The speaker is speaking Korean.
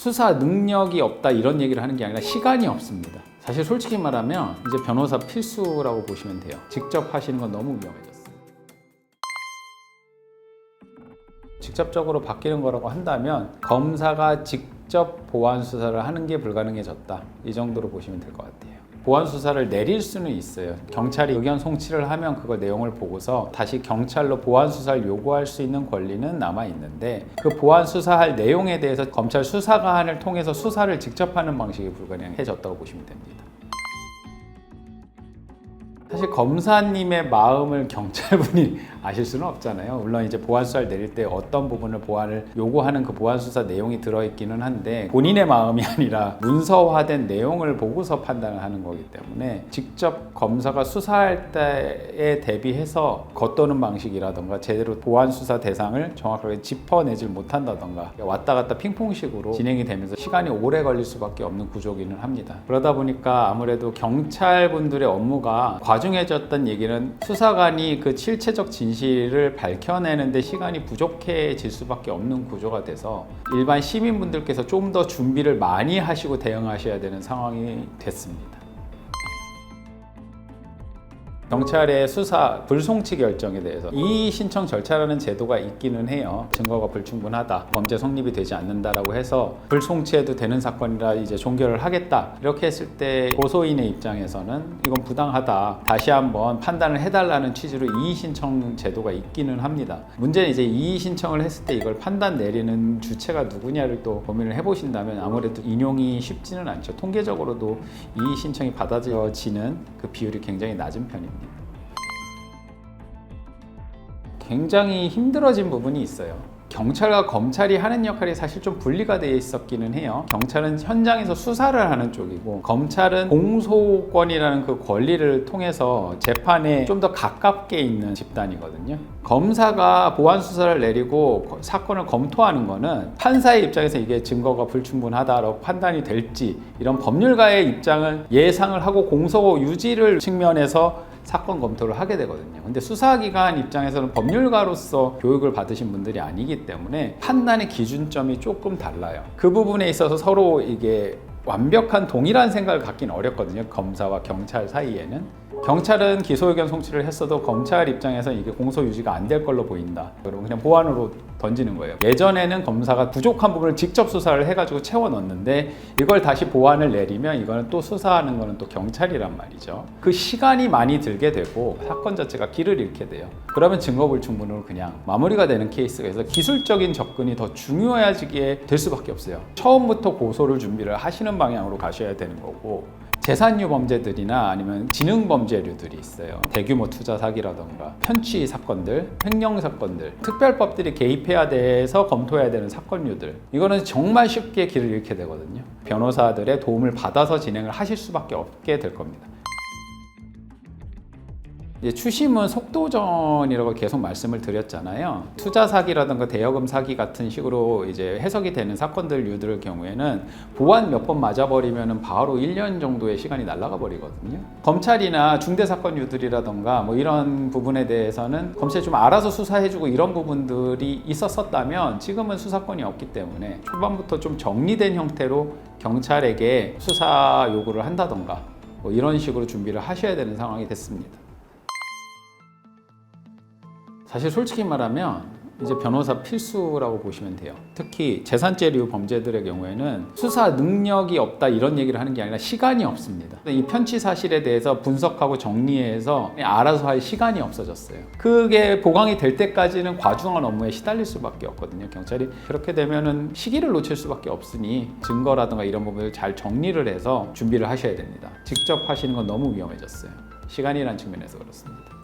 수사 능력이 없다 이런 얘기를 하는 게 아니라 시간이 없습니다. 사실 솔직히 말하면 이제 변호사 필수라고 보시면 돼요. 직접 하시는 건 너무 위험해졌어요. 직접적으로 바뀌는 거라고 한다면 검사가 직접 보안 수사를 하는 게 불가능해졌다, 이 정도로 보시면 될 것 같아요. 보안 수사를 내릴 수는 있어요. 경찰이 의견 송치를 하면 그걸 내용을 보고서 다시 경찰로 보안 수사를 요구할 수 있는 권리는 남아 있는데, 그 보안 수사할 내용에 대해서 검찰 수사관을 통해서 수사를 직접 하는 방식이 불가능해졌다고 보시면 됩니다. 사실 검사님의 마음을 경찰분이 아실 수는 없잖아요. 물론 이제 보안 수사를 내릴 때 어떤 부분을 보안을 요구하는 그 보안 수사 내용이 들어있기는 한데, 본인의 마음이 아니라 문서화된 내용을 보고서 판단을 하는 거기 때문에 직접 검사가 수사할 때에 대비해서 겉도는 방식이라던가 제대로 보안 수사 대상을 정확하게 짚어내질 못한다던가 왔다 갔다 핑퐁식으로 진행이 되면서 시간이 오래 걸릴 수밖에 없는 구조기는 합니다. 그러다 보니까 아무래도 경찰분들의 업무가 과중해졌던 얘기는, 수사관이 그 실체적 진실을 밝혀내는데 시간이 부족해질 수밖에 없는 구조가 돼서 일반 시민분들께서 좀 더 준비를 많이 하시고 대응하셔야 되는 상황이 됐습니다. 경찰의 수사 불송치 결정에 대해서 이의 신청 절차라는 제도가 있기는 해요. 증거가 불충분하다, 범죄 성립이 되지 않는다라고 해서 불송치해도 되는 사건이라 이제 종결을 하겠다, 이렇게 했을 때 고소인의 입장에서는 이건 부당하다, 다시 한번 판단을 해달라는 취지로 이의 신청 제도가 있기는 합니다. 문제는 이제 이의 신청을 했을 때 이걸 판단 내리는 주체가 누구냐를 또 고민을 해보신다면 아무래도 인용이 쉽지는 않죠. 통계적으로도 이의 신청이 받아지는 그 비율이 굉장히 낮은 편입니다. 굉장히 힘들어진 부분이 있어요. 경찰과 검찰이 하는 역할이 사실 좀 분리가 되어 있었기는 해요. 경찰은 현장에서 수사를 하는 쪽이고, 검찰은 공소권이라는 그 권리를 통해서 재판에 좀 더 가깝게 있는 집단이거든요. 검사가 보안 수사를 내리고 사건을 검토하는 거는 판사의 입장에서 이게 증거가 불충분하다라고 판단이 될지, 이런 법률가의 입장을 예상을 하고 공소 유지를 측면에서 사건 검토를 하게 되거든요. 근데 수사기관 입장에서는 법률가로서 교육을 받으신 분들이 아니기 때문에 판단의 기준점이 조금 달라요. 그 부분에 있어서 서로 이게 완벽한 동일한 생각을 갖기는 어렵거든요. 검사와 경찰 사이에는. 경찰은 기소 의견 송치를 했어도 검찰 입장에서 이게 공소 유지가 안 될 걸로 보인다, 그러면 그냥 보안으로 던지는 거예요. 예전에는 검사가 부족한 부분을 직접 수사를 해가지고 채워 넣었는데, 이걸 다시 보안을 내리면 이거는 또 수사하는 거는 또 경찰이란 말이죠. 그 시간이 많이 들게 되고 사건 자체가 길을 잃게 돼요. 그러면 증거 불충분으로 그냥 마무리가 되는 케이스가 있어서 기술적인 접근이 더 중요해지게 될 수밖에 없어요. 처음부터 고소를 준비를 하시는 방향으로 가셔야 되는 거고, 재산류 범죄들이나 아니면 지능 범죄류들이 있어요. 대규모 투자 사기라던가 편취 사건들, 횡령 사건들, 특별법들이 개입해야 돼서 검토해야 되는 사건류들, 이거는 정말 쉽게 길을 잃게 되거든요. 변호사들의 도움을 받아서 진행을 하실 수밖에 없게 될 겁니다. 이제 추심은 속도전이라고 계속 말씀을 드렸잖아요. 투자 사기라든가 대여금 사기 같은 식으로 이제 해석이 되는 사건들류들 경우에는 보안 몇 번 맞아버리면 바로 1년 정도의 시간이 날아가 버리거든요. 검찰이나 중대사건류들이라든가 뭐 이런 부분에 대해서는 검찰이 좀 알아서 수사해주고 이런 부분들이 있었다면 지금은 수사권이 없기 때문에 초반부터 좀 정리된 형태로 경찰에게 수사 요구를 한다던가 뭐 이런 식으로 준비를 하셔야 되는 상황이 됐습니다. 사실 솔직히 말하면 이제 변호사 필수라고 보시면 돼요. 특히 재산죄류 범죄들의 경우에는 수사 능력이 없다 이런 얘기를 하는 게 아니라 시간이 없습니다. 이 편취 사실에 대해서 분석하고 정리해서 알아서 할 시간이 없어졌어요. 그게 보강이 될 때까지는 과중한 업무에 시달릴 수밖에 없거든요. 경찰이 그렇게 되면은 시기를 놓칠 수밖에 없으니 증거라든가 이런 부분을 잘 정리를 해서 준비를 하셔야 됩니다. 직접 하시는 건 너무 위험해졌어요. 시간이라는 측면에서 그렇습니다.